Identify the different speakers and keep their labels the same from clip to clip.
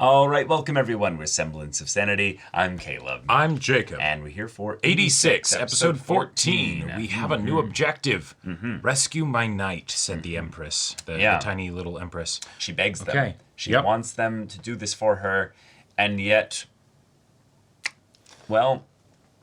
Speaker 1: All right, welcome everyone with Semblance of Sanity. I'm Caleb.
Speaker 2: I'm Jacob.
Speaker 1: And we're here for
Speaker 2: 86, episode 14. We have a new objective. Rescue my knight, said the Empress, the tiny little Empress.
Speaker 1: She begs them. She wants them to do this for her, and yet, well,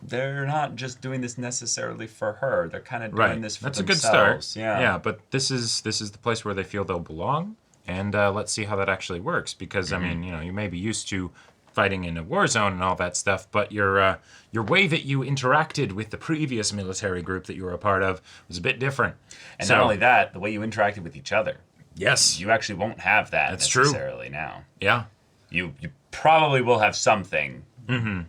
Speaker 1: they're not just doing this necessarily for her. They're kind of doing this for themselves.
Speaker 2: That's a good start. Yeah, but this is the place where they feel they'll belong. And let's see how that actually works, because I mean, you may be used to fighting in a war zone and all that stuff, but your way that you interacted with the previous military group that you were a part of was a bit different.
Speaker 1: And not only that, the way you interacted with each other.
Speaker 2: Yes,
Speaker 1: you actually won't have that necessarily now.
Speaker 2: Yeah,
Speaker 1: you probably will have something,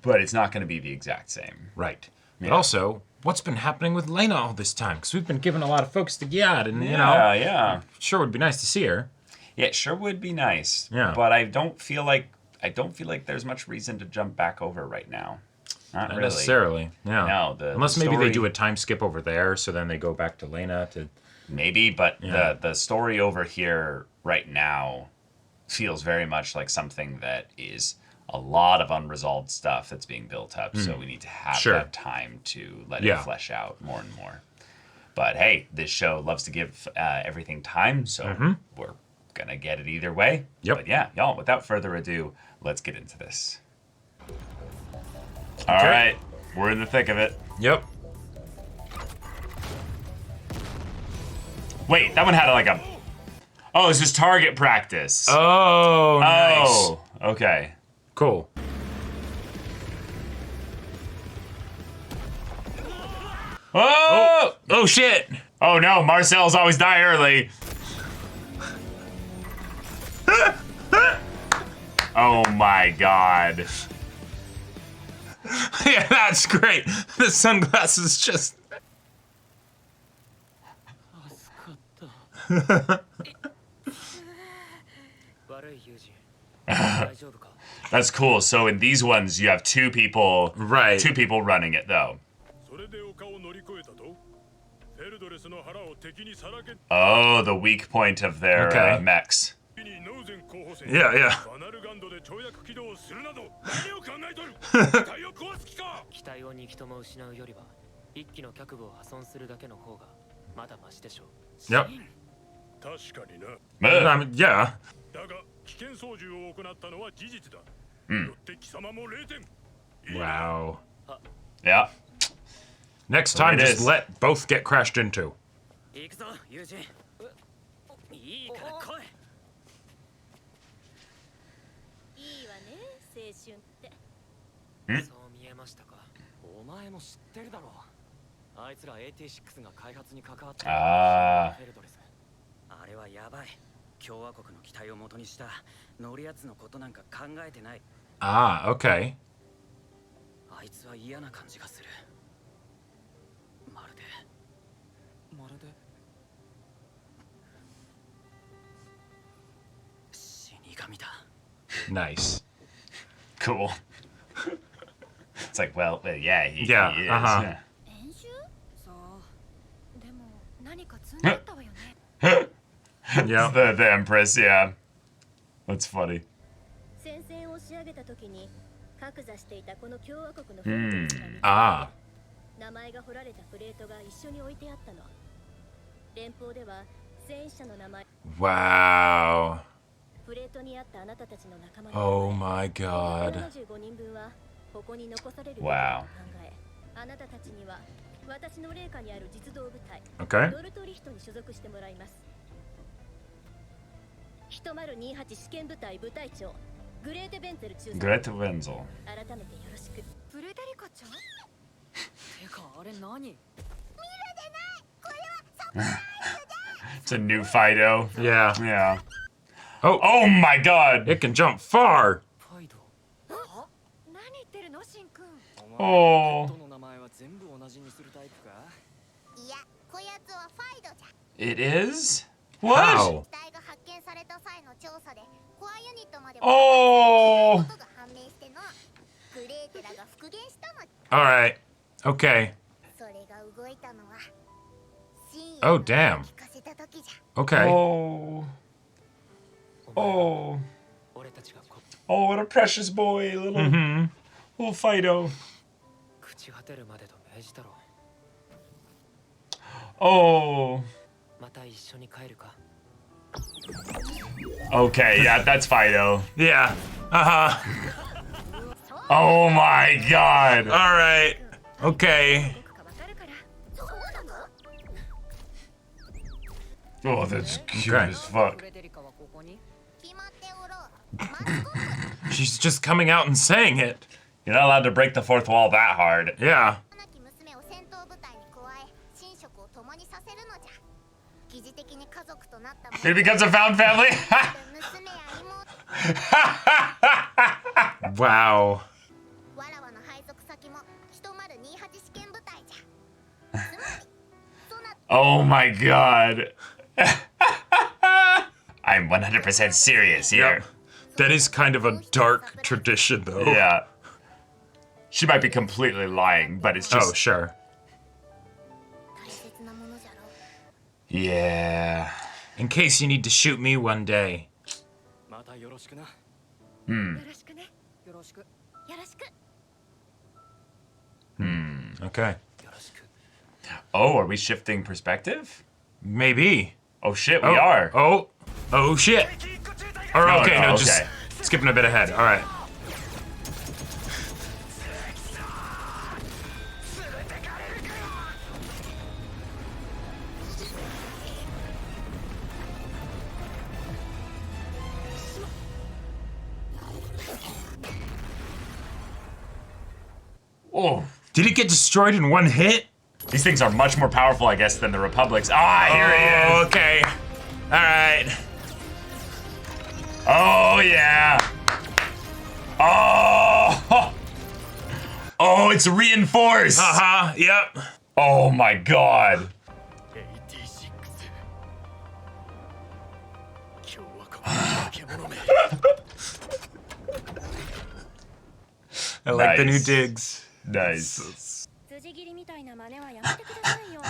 Speaker 1: but it's not going to be the exact same.
Speaker 2: Right. Yeah. But also, what's been happening with Lena all this time? Because we've been giving a lot of focus to Gyad, and sure would be nice to see her.
Speaker 1: Yeah, it sure would be nice.
Speaker 2: Yeah.
Speaker 1: But I don't feel like there's much reason to jump back over right now. Not really.
Speaker 2: Necessarily. Yeah.
Speaker 1: No,
Speaker 2: unless maybe they do a time skip over there, so then they go back to Lena to.
Speaker 1: Maybe, but the story over here right now feels very much like something that is a lot of unresolved stuff that's being built up. So we need to have that time to let it flesh out more and more. But hey, this show loves to give everything time, so we're gonna get it either way.
Speaker 2: Yep.
Speaker 1: But yeah, y'all, without further ado, let's get into this. All right, we're in the thick of it.
Speaker 2: Yep.
Speaker 1: Wait, that one had like a... Oh, this is target practice.
Speaker 2: Oh, nice.
Speaker 1: Oh, okay.
Speaker 2: Cool.
Speaker 1: Oh!
Speaker 2: Oh, shit.
Speaker 1: Oh no, Marcel's always die early. Oh my god.
Speaker 2: Yeah, that's great. The sunglasses just...
Speaker 1: That's cool. So in these ones, you have two people running it, though. Oh, the weak point of their mechs.
Speaker 2: Yeah. Yep. Yeah. Wow.
Speaker 1: Yeah.
Speaker 2: Next time, just let both get crashed into. Okay. Nice.
Speaker 1: Cool. It's like, well, yeah, he is.
Speaker 2: Yeah.
Speaker 1: Yeah. The Empress, yeah. That's funny.
Speaker 2: Wow. Oh my god.
Speaker 1: Wow.
Speaker 2: Okay.
Speaker 1: Greta Wenzel. It's a new Fido.
Speaker 2: Yeah.
Speaker 1: Oh my god!
Speaker 2: It can jump far!
Speaker 1: Oh. It is? What?
Speaker 2: How?
Speaker 1: Oh!
Speaker 2: Alright. Okay. Oh, damn. Okay.
Speaker 1: Oh. Oh, what a precious boy, little Fido. Oh. Okay, yeah, that's Fido.
Speaker 2: Yeah. Uh-huh.
Speaker 1: Oh my god.
Speaker 2: All right. Okay.
Speaker 1: Oh, that's cute as fuck.
Speaker 2: She's just coming out and saying it.
Speaker 1: You're not allowed to break the fourth wall that hard.
Speaker 2: Yeah.
Speaker 1: It becomes a found family.
Speaker 2: Wow.
Speaker 1: Oh my god. I'm 100% serious here.
Speaker 2: Yep. That is kind of a dark tradition, though.
Speaker 1: Yeah. She might be completely lying, but it's just...
Speaker 2: Oh, sure.
Speaker 1: Yeah.
Speaker 2: In case you need to shoot me one day. Okay.
Speaker 1: Oh, are we shifting perspective?
Speaker 2: Maybe.
Speaker 1: Oh shit, we are.
Speaker 2: Oh shit. Or
Speaker 1: No,
Speaker 2: okay,
Speaker 1: no,
Speaker 2: no,
Speaker 1: okay.
Speaker 2: just skipping a bit ahead. All right.
Speaker 1: Oh,
Speaker 2: Did it get destroyed in one hit?
Speaker 1: these things are much more powerful, I guess, than the Republic's. Ah, here he is.
Speaker 2: Okay. All right.
Speaker 1: Oh yeah. Oh. Oh, it's reinforced.
Speaker 2: Uh-huh. Yep.
Speaker 1: Oh my god.
Speaker 2: I like the new
Speaker 1: Nice.
Speaker 2: digs.
Speaker 1: Nice.
Speaker 3: 筋切りみたいな真似はやめてくださいよ。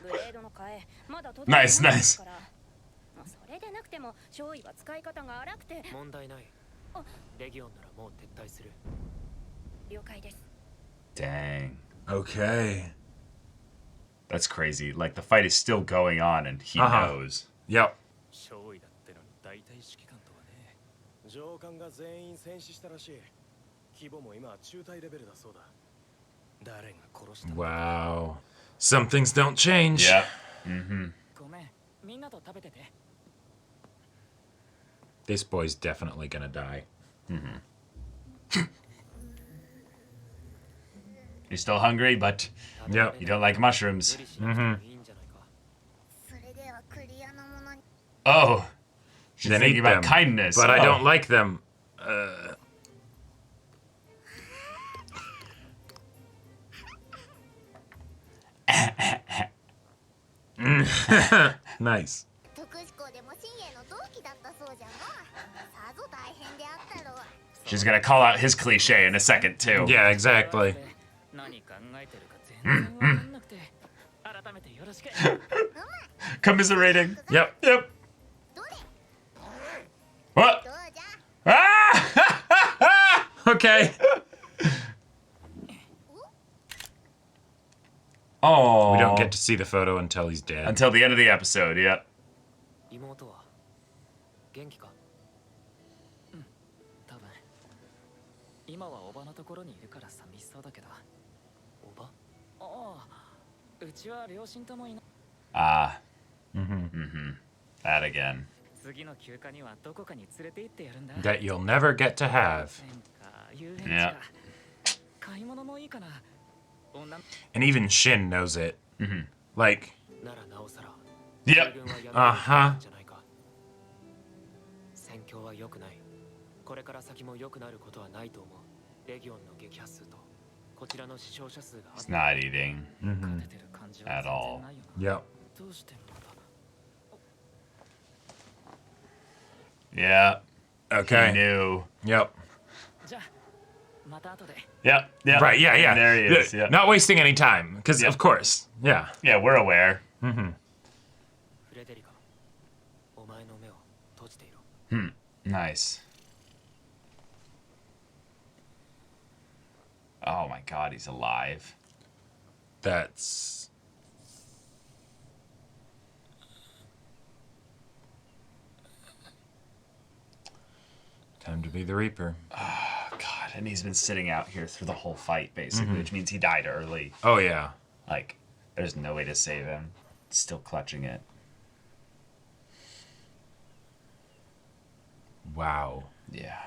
Speaker 3: ブレードの替えまだ届いてないですから。まあそれでなくても少尉は使い方が荒くて。問題ない。レギオンならもう撤退する。了解です。
Speaker 1: Dang.
Speaker 2: Okay.
Speaker 1: That's crazy. Like the fight is still going on and he knows.
Speaker 2: Yep.
Speaker 4: 少尉だってのに大体指揮官とはね。上官が全員戦死したらしい。規模も今は中隊レベルだそうだ。誰が殺した？
Speaker 2: Wow. Some things don't change.
Speaker 1: Yep. Mm-hmm.
Speaker 4: ごめん、みんなと食べてて。
Speaker 2: This boy's definitely gonna die.
Speaker 1: You're still hungry, but
Speaker 2: Yep.
Speaker 1: you don't like mushrooms.
Speaker 4: いいんじゃないか。
Speaker 1: Oh. She's
Speaker 2: Then
Speaker 1: thinking
Speaker 2: eat
Speaker 1: about
Speaker 2: them.
Speaker 1: kindness.
Speaker 2: But I
Speaker 1: Oh.
Speaker 2: don't like them. Nice.
Speaker 1: She's gonna call out his cliche in a second, too.
Speaker 2: Yeah, exactly.
Speaker 4: 何考えてるか全然わかんなくて。改めてよろしく。
Speaker 1: Commiserating.
Speaker 2: Yep.
Speaker 1: Yep. What? Ah!
Speaker 2: Okay.
Speaker 1: Oh.
Speaker 2: We don't get to see the photo until he's dead.
Speaker 1: Until the end of the episode, yep.
Speaker 4: 妹は元気か？うん、多分。今はおばのところにいるから寂しそうだけど。おば？ああ、うちは両親ともいない。
Speaker 1: Ah.
Speaker 2: Mm-hmm.
Speaker 1: That again.
Speaker 4: 次の休暇にはどこかに連れて行ってやるんだ。
Speaker 2: That you'll never get to have.
Speaker 4: 遊園地
Speaker 1: Yeah.
Speaker 4: か。買い物もいいかな。女
Speaker 2: And even Shin knows it. Like,
Speaker 4: ならなおさら。
Speaker 1: Yep.
Speaker 4: 自分はやめるべき
Speaker 2: Uh-huh.
Speaker 4: なんじゃないか。戦況は良くない。これから先も良くなることはないと思う。レギオンの撃破数とこちらの死傷者数が
Speaker 1: It's not eating
Speaker 4: 勝ててる感じは
Speaker 1: at
Speaker 4: 全
Speaker 1: all.
Speaker 4: 然ないよな。
Speaker 2: yep.
Speaker 4: どうしてまた
Speaker 1: Yeah. He
Speaker 2: Okay.
Speaker 1: knew.
Speaker 2: Yep.
Speaker 4: じゃあまた後で。
Speaker 1: Yep. Yep.
Speaker 2: Right, yeah, yeah.
Speaker 1: There he is.
Speaker 2: Yeah,
Speaker 1: Yeah.
Speaker 2: Not wasting any time, because
Speaker 1: Yeah.
Speaker 2: of course. Yeah.
Speaker 1: Yeah, we're aware.
Speaker 4: フレデリカ、お前の目を閉じていろ。
Speaker 1: Nice. my God, he's alive.
Speaker 2: That's... Time to be the Reaper.
Speaker 1: Oh, God. And he's been sitting out here through the whole fight, basically, which means he died early.
Speaker 2: Oh, yeah.
Speaker 1: Like, there's no way to save him. Still clutching it.
Speaker 2: Wow.
Speaker 1: Yeah.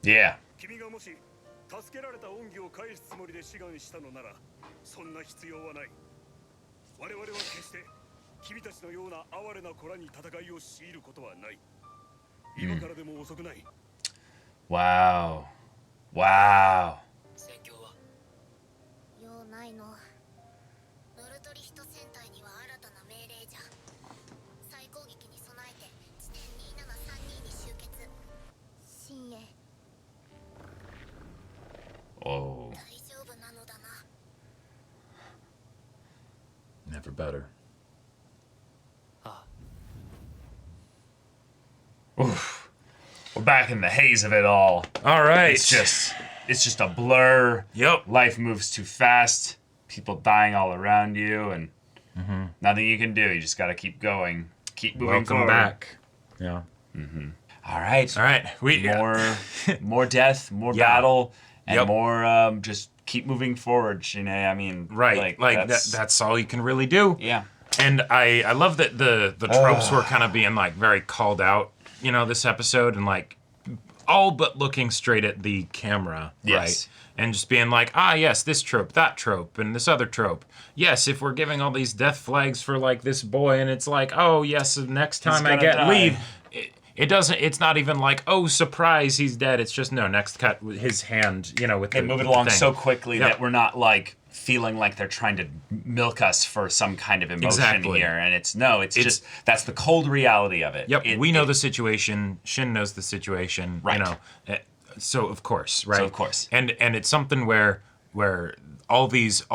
Speaker 1: Yeah.
Speaker 5: 君がもし助けられた恩義を返すつもりで志願したのならそんな必要はない我々は決して君たちのような哀れな子らに戦いを強いることはない今からでも遅くない
Speaker 1: Wow. Wow.
Speaker 3: 戦況は用ないのボルトリヒト戦隊には新たな命令じゃ再攻撃に備えて地点2732に集結深へ
Speaker 1: Oh.
Speaker 3: 大丈夫なのだな
Speaker 2: Never better.
Speaker 1: Oof. We're back in the haze of it all.
Speaker 2: All right.
Speaker 1: It's just a blur.
Speaker 2: Yep.
Speaker 1: Life moves too fast. People dying all around you, and nothing you can do. You just got to keep going. Keep moving
Speaker 2: Welcome
Speaker 1: forward.
Speaker 2: back. Yeah.
Speaker 1: All right.
Speaker 2: All right.
Speaker 1: More death, more
Speaker 2: Yeah.
Speaker 1: battle, and
Speaker 2: Yep.
Speaker 1: more just keep moving forward, Shin. I mean,
Speaker 2: Right. Like that's all you can really do.
Speaker 1: Yeah.
Speaker 2: And I love that the tropes were kind of being like very called out, this episode, and like all but looking straight at the camera,
Speaker 1: Yes.
Speaker 2: right? And just being like, yes, this trope, that trope, and this other trope. Yes, if we're giving all these death flags for like this boy, and it's like, oh yes, next time I
Speaker 1: gonna
Speaker 2: get
Speaker 1: die.
Speaker 2: leave. It doesn't. It's not even like, oh, surprise, he's dead. It's just no. Next cut, with his hand, with
Speaker 1: They
Speaker 2: the,
Speaker 1: move it
Speaker 2: with
Speaker 1: along
Speaker 2: the thing.
Speaker 1: so quickly
Speaker 2: Yep.
Speaker 1: that we're not like feeling like they're trying to milk us for some kind of emotion
Speaker 2: Exactly.
Speaker 1: here, and it's just that's the cold reality of it.
Speaker 2: Yep, we know the situation. Shin knows the situation.
Speaker 1: Right.
Speaker 2: So of course, right?
Speaker 1: So of course.
Speaker 2: And it's something where all these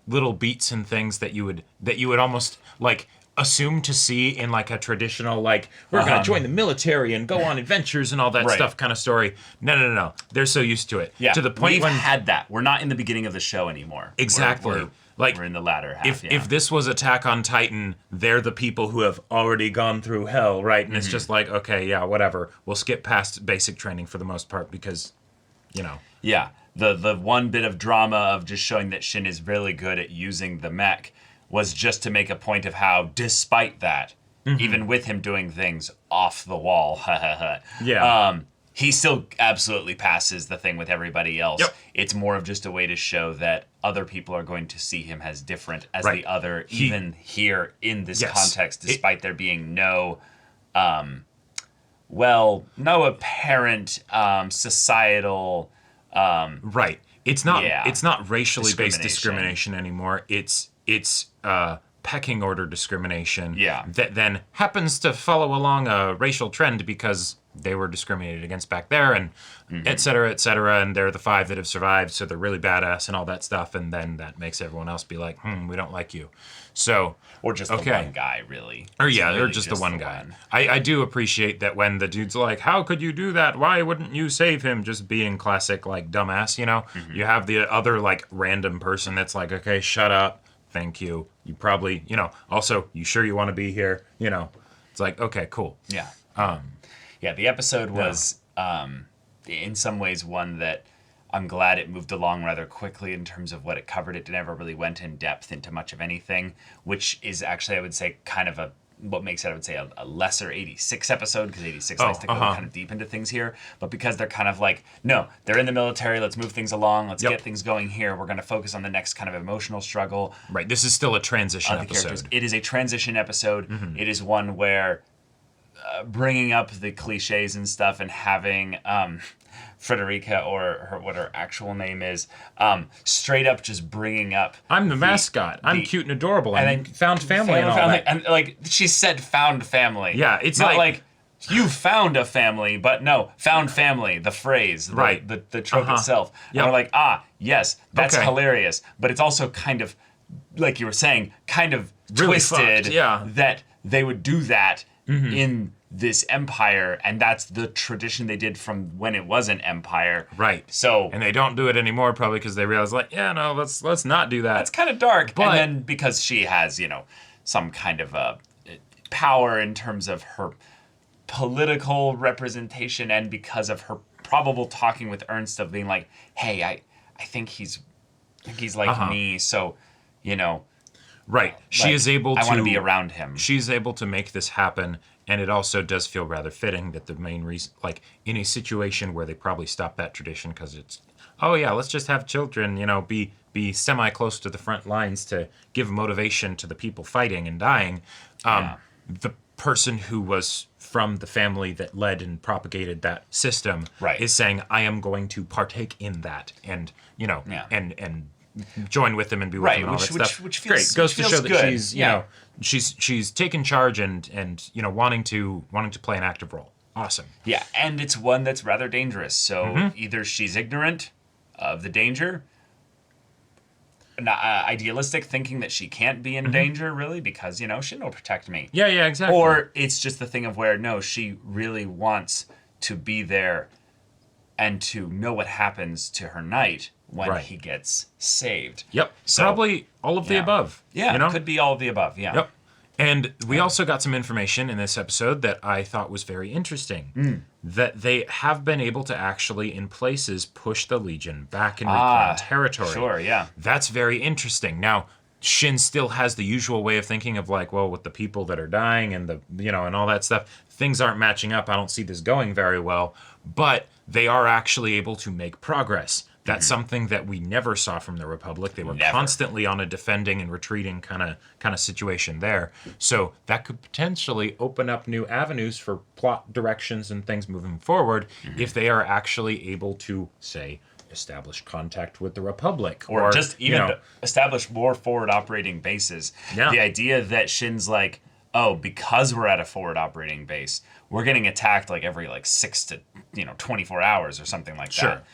Speaker 2: little beats and things that you would almost like assume to see in like a traditional like we're gonna join the military and go on adventures and all that
Speaker 1: Right.
Speaker 2: stuff kind of story. No. They're so used to it.
Speaker 1: Yeah,
Speaker 2: To the point
Speaker 1: we've
Speaker 2: when
Speaker 1: had that. We're not in the beginning of the show anymore.
Speaker 2: Exactly.
Speaker 1: We're in the latter half.
Speaker 2: if this was Attack on Titan, they're the people who have already gone through hell, right? And it's just like, okay, yeah, whatever. We'll skip past basic training for the most part because,
Speaker 1: Yeah, the one bit of drama of just showing that Shin is really good at using the mech was just to make a point of how, despite that, even with him doing things off the wall,
Speaker 2: Yeah.
Speaker 1: he still absolutely passes the thing with everybody else.
Speaker 2: Yep.
Speaker 1: It's more of just a way to show that other people are going to see him as different as
Speaker 2: Right.
Speaker 1: the other, even here in this
Speaker 2: Yes.
Speaker 1: context, despite there being no apparent societal.
Speaker 2: Right. It's not.
Speaker 1: Yeah.
Speaker 2: It's not racially based
Speaker 1: Discrimination.
Speaker 2: discrimination anymore. It's pecking order discrimination.
Speaker 1: Yeah.
Speaker 2: That then happens to follow along a racial trend because they were discriminated against back there, and et cetera, and they're the 5 that have survived, so they're really badass and all that stuff, and then that makes everyone else be like, we don't like you. So.
Speaker 1: Or just the one guy, really.
Speaker 2: Or
Speaker 1: It's
Speaker 2: yeah,
Speaker 1: really
Speaker 2: or just the one guy. I do appreciate that when the dude's like, how could you do that? Why wouldn't you save him? Just being classic, like, dumbass, You have the other, like, random person that's like, okay, shut up. Thank you. You probably, also, you sure you want to be here? It's like, okay, cool.
Speaker 1: Yeah. Yeah, the episode was, in some ways, one that I'm glad it moved along rather quickly in terms of what it covered. It never really went in depth into much of anything, which is actually, I would say, kind of what makes it, I would say, a lesser 86 episode, because 86 likes to go kind of deep into things here. But because they're kind of like, no, they're in the military, let's move things along, let's get things going here. We're going to focus on the next kind of emotional struggle.
Speaker 2: Right, this is still a transition
Speaker 1: The characters.
Speaker 2: episode.
Speaker 1: It is a transition episode. It is one where bringing up the cliches and stuff and having Frederica, or what her actual name is, straight up just bringing up
Speaker 2: I'm the mascot. I'm cute and adorable. And
Speaker 1: then
Speaker 2: found family and all that.
Speaker 1: And like she said, found family.
Speaker 2: Yeah, it's
Speaker 1: not
Speaker 2: like
Speaker 1: you found a family, but no, found family. The phrase,
Speaker 2: right?
Speaker 1: The trope itself.
Speaker 2: Yep.
Speaker 1: And we're like, yes, that's
Speaker 2: Okay.
Speaker 1: hilarious, but it's also kind of, like you were saying, kind of
Speaker 2: Really
Speaker 1: twisted.
Speaker 2: fucked, yeah.
Speaker 1: That they would do that in this empire, and that's the tradition they did from when it was an empire.
Speaker 2: Right.
Speaker 1: So
Speaker 2: and they don't do it anymore probably because they realize like, yeah, no, let's not do that.
Speaker 1: that's kind of dark.
Speaker 2: But-
Speaker 1: and then because she has, some kind of power in terms of her political representation, and because of her probable talking with Ernst of being like, hey, I think he's like me, so
Speaker 2: Right. She
Speaker 1: like,
Speaker 2: is able to
Speaker 1: I want to be around him.
Speaker 2: She's able to make this happen, and it also does feel rather fitting that the main reason, like in a situation where they probably stopped that tradition because it's, oh yeah, let's just have children, be semi close to the front lines to give motivation to the people fighting and dying. The person who was from the family that led and propagated that system
Speaker 1: Right.
Speaker 2: is saying, I am going to partake in that, and
Speaker 1: Yeah.
Speaker 2: and join with them and be with
Speaker 1: Right,
Speaker 2: them and all that
Speaker 1: which
Speaker 2: stuff.
Speaker 1: feels-
Speaker 2: Great. Goes to
Speaker 1: feels
Speaker 2: show that
Speaker 1: good.
Speaker 2: she's
Speaker 1: Yeah.
Speaker 2: she's taken charge and wanting to play an active role. Awesome.
Speaker 1: Yeah, and it's one that's rather dangerous. So either she's ignorant of the danger, not idealistic, thinking that she can't be in danger really because Shin will protect me.
Speaker 2: Yeah, exactly.
Speaker 1: Or it's just the thing of where no, she really wants to be there and to know what happens to her knight when
Speaker 2: Right.
Speaker 1: he gets saved.
Speaker 2: Yep.
Speaker 1: So-
Speaker 2: Probably all of the
Speaker 1: Yeah.
Speaker 2: above.
Speaker 1: Yeah, it could be all of the above. Yeah.
Speaker 2: Yep. And we also got some information in this episode that I thought was very interesting. That they have been able to actually, in places, push the Legion back and reclaim territory.
Speaker 1: Sure, yeah.
Speaker 2: That's very interesting. Now, Shin still has the usual way of thinking of like, well, with the people that are dying and and all that stuff, things aren't matching up. I don't see this going very well. But they are actually able to make progress. That's something that we never saw from the Republic. They were constantly on a defending and retreating kind of situation there. So that could potentially open up new avenues for plot directions and things moving forward if they are actually able to, say, establish contact with the Republic.
Speaker 1: Or just even establish more forward operating bases.
Speaker 2: Yeah.
Speaker 1: The idea that Shin's like, oh, because we're at a forward operating base, we're getting attacked like every 6 to 24 hours or something like
Speaker 2: Sure.
Speaker 1: that.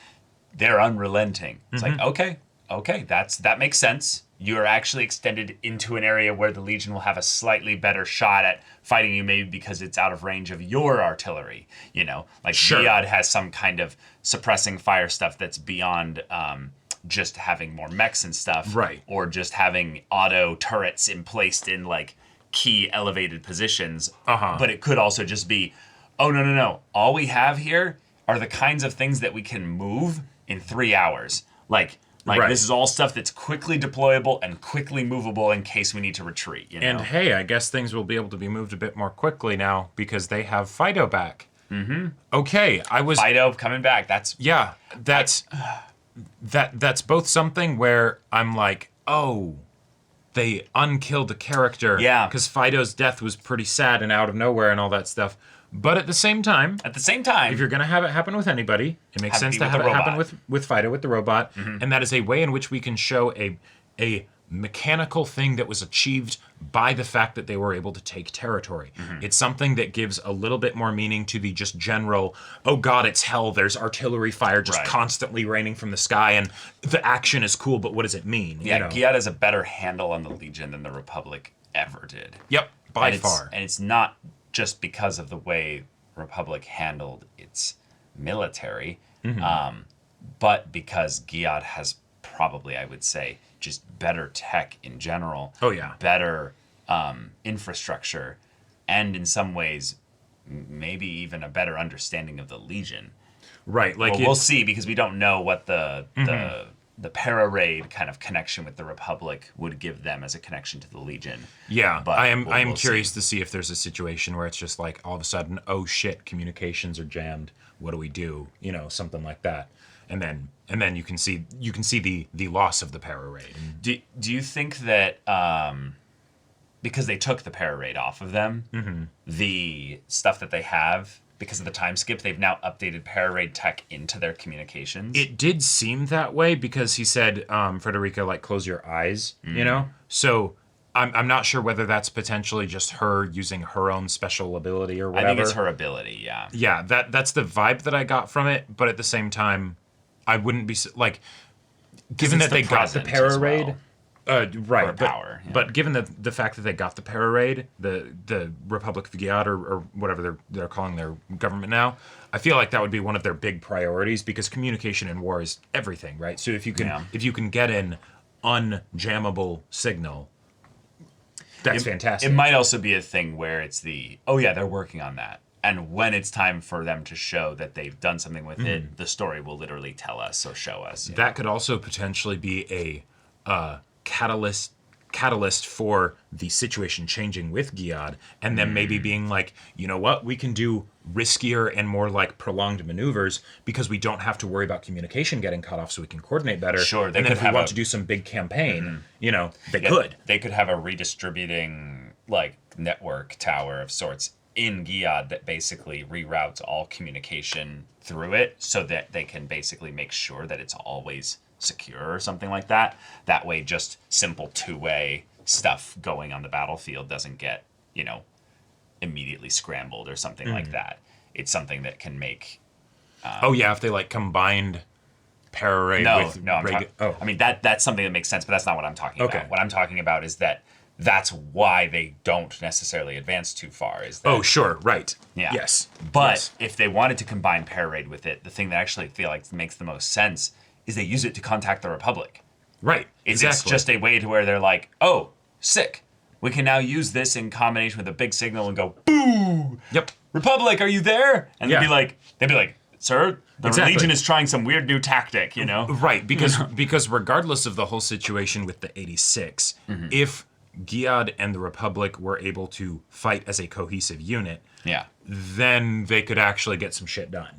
Speaker 1: They're unrelenting. It's like, okay, that makes sense. You're actually extended into an area where the Legion will have a slightly better shot at fighting you, maybe because it's out of range of your artillery.
Speaker 2: Sure.
Speaker 1: Giad has some kind of suppressing fire stuff that's beyond just having more mechs and stuff,
Speaker 2: Right.
Speaker 1: Or just having auto turrets placed in key elevated positions. But it could also just be, oh no, all we have here are the kinds of things that we can move in 3 hours. Like
Speaker 2: Right.
Speaker 1: this is all stuff that's quickly deployable and quickly movable in case we need to retreat.
Speaker 2: And hey, I guess things will be able to be moved a bit more quickly now because they have Fido back. Okay,
Speaker 1: Fido coming back. That's
Speaker 2: that's both something where I'm like, oh, they unkilled a character.
Speaker 1: Yeah.
Speaker 2: Because Fido's death was pretty sad and out of nowhere and all that stuff. But at the same time, if you're going to have it happen with anybody, it makes sense to have it happen with Fido, with the robot. And that is a way in which we can show a mechanical thing that was achieved by the fact that they were able to take territory. It's something that gives a little bit more meaning to the just general, oh god, it's hell, there's artillery fire just constantly raining from the sky, and the action is cool, but what does it mean?
Speaker 1: Yeah, Giad has a better handle on the Legion than the Republic ever did.
Speaker 2: Yep, by far.
Speaker 1: And it's not just because of the way Republic handled its military, but because Giad has probably, I would say, just better tech in general.
Speaker 2: Oh, yeah.
Speaker 1: Better infrastructure, and in some ways, maybe even a better understanding of the Legion.
Speaker 2: Right. Like
Speaker 1: we'll see, because we don't know what the para raid kind of connection with the Republic would give them as a connection to the Legion.
Speaker 2: Yeah,
Speaker 1: but
Speaker 2: I am
Speaker 1: we'll
Speaker 2: curious
Speaker 1: see.
Speaker 2: to see if there's a situation where it's just like all of a sudden, oh shit, communications are jammed. What do we do? Something like that. And then you can see the loss of the para raid.
Speaker 1: Do you think that because they took the para raid off of them, the stuff that they have, because of the time skip, they've now updated para raid tech into their communications.
Speaker 2: It did seem that way because he said, Frederica, like, close your eyes, you know? So I'm not sure whether that's potentially just her using her own special ability or whatever.
Speaker 1: I think it's her ability, yeah.
Speaker 2: Yeah, that's the vibe that I got from it, but at the same time, I wouldn't be, like, given that they got the para raid... right,
Speaker 1: power, yeah.
Speaker 2: But given the fact that they got the para raid, the Republic of Giad or whatever they're calling their government now, I feel like that would be one of their big priorities because communication in war is everything, right? So if you can get an unjammable signal, that's fantastic.
Speaker 1: It might also be a thing where it's they're working on that. And when it's time for them to show that they've done something with it, the story will literally tell us or show us.
Speaker 2: That could also potentially be a catalyst for the situation changing with Giad, and then maybe being like, you know what, we can do riskier and more like prolonged maneuvers because we don't have to worry about communication getting cut off, so we can coordinate better.
Speaker 1: Sure,
Speaker 2: and then if we want to do some big campaign, you know, they could.
Speaker 1: They could have a redistributing like network tower of sorts in Giad that basically reroutes all communication through it, so that they can basically make sure that it's always secure or something like that. That way, just simple two-way stuff going on the battlefield doesn't get, you know, immediately scrambled or something like that. It's something that can make...
Speaker 2: if they, like, combined para-raid with...
Speaker 1: I mean, that's something that makes sense, but that's not what I'm talking about. What I'm talking about is that's why they don't necessarily advance too far. Is that,
Speaker 2: sure, right.
Speaker 1: Yeah.
Speaker 2: Yes.
Speaker 1: But if they wanted to combine para-raid with it, the thing that I actually feel like makes the most sense is they use it to contact the Republic.
Speaker 2: Right,
Speaker 1: It's just a way to where they're like, oh, sick. We can now use this in combination with a big signal and go, boo!
Speaker 2: Yep.
Speaker 1: Republic, are you there? And they'd be like, sir, the Legion is trying some weird new tactic, you know?
Speaker 2: Right, because regardless of the whole situation with the 86, if Giad and the Republic were able to fight as a cohesive unit, then they could actually get some shit done.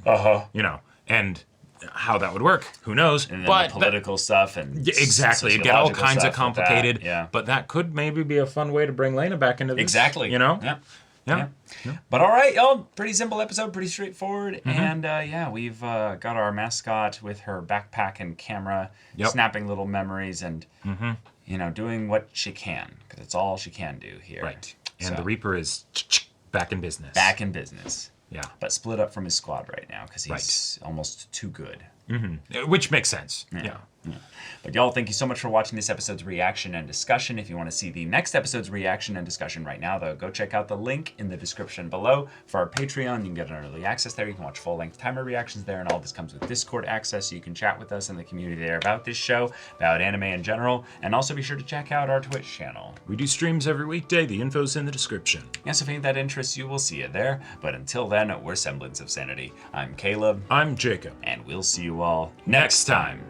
Speaker 2: You know, and how that would work, who knows?
Speaker 1: And then the political stuff and
Speaker 2: exactly, it get all kinds of complicated. But that could maybe be a fun way to bring Lena back into this.
Speaker 1: Exactly,
Speaker 2: you know.
Speaker 1: Yeah. But all right, y'all. Pretty simple episode, pretty straightforward. And we've got our mascot with her backpack and camera, snapping little memories and, you know, doing what she can, because it's all she can do here.
Speaker 2: Right. And the Reaper is back in business.
Speaker 1: Back in business.
Speaker 2: Yeah.
Speaker 1: But split up from his squad right now, because he's almost too good.
Speaker 2: Which makes sense. Yeah.
Speaker 1: But y'all, thank you so much for watching this episode's reaction and discussion. If you want to see the next episode's reaction and discussion right now, though, go check out the link in the description below for our Patreon. You can get an early access there. You can watch full-length timer reactions there, and all this comes with Discord access, so you can chat with us in the community there about this show, about anime in general, and also be sure to check out our Twitch channel.
Speaker 2: We do streams every weekday. The info's in the description.
Speaker 1: Yes, if any of that interests you, we'll see you there. But until then, we're Semblance of Sanity. I'm Caleb.
Speaker 2: I'm Jacob.
Speaker 1: And we'll see you all next time.